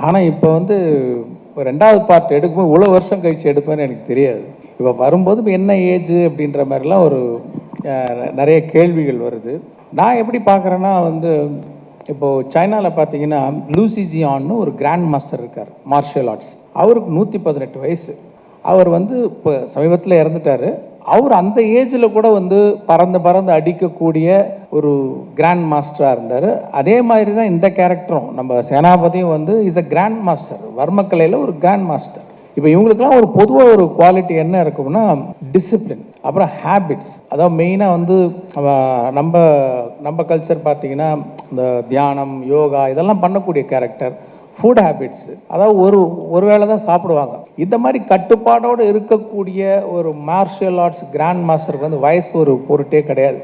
ஆனால் இப்போ வந்து ரெண்டாவது பார்ட் எடுக்கும்போது இவ்வளோ வருஷம் கழிச்சு எடுப்பேன்னு எனக்கு தெரியாது. இப்போ வரும்போது இப்போ என்ன ஏஜ் அப்படின்ற மாதிரிலாம் ஒரு நிறைய கேள்விகள் வருது. நான் எப்படி பார்க்குறேன்னா வந்து இப்போது சைனாவில் பார்த்தீங்கன்னா லூசி ஜியான்னு ஒரு கிராண்ட் மாஸ்டர் இருக்கார் மார்ஷியல் ஆர்ட்ஸ். அவருக்கு 118 வயசு. அவர் வந்து இப்போ சமீபத்தில் இறந்துட்டார். அவர் அந்த ஏஜில் கூட வந்து பறந்து பறந்து அடிக்கக்கூடிய ஒரு கிராண்ட் மாஸ்டராக இருந்தார். அதே மாதிரி தான் இந்த கேரக்டரும் நம்ம சேனாபதியும் வந்து இஸ் அ கிராண்ட் மாஸ்டர், வர்மக்கலையில் ஒரு கிராண்ட் மாஸ்டர். இப்போ இவங்களுக்குலாம் ஒரு பொதுவாக ஒரு குவாலிட்டி என்ன இருக்கும்னா டிசிப்ளின், அப்புறம் ஹேபிட்ஸ். அதாவது மெயினாக வந்து நம்ம நம்ம கல்ச்சர் பார்த்தீங்கன்னா இந்த தியானம், யோகா இதெல்லாம் பண்ணக்கூடிய கேரக்டர். ஃபுட் ஹேபிட்ஸு, அதாவது ஒரு வேளை தான் சாப்பிடுவாங்க. இந்த மாதிரி கட்டுப்பாடோடு இருக்கக்கூடிய ஒரு மார்ஷியல் ஆர்ட்ஸ் கிராண்ட் மாஸ்டருக்கு வந்து வயசு ஒரு பொருட்டே கிடையாது.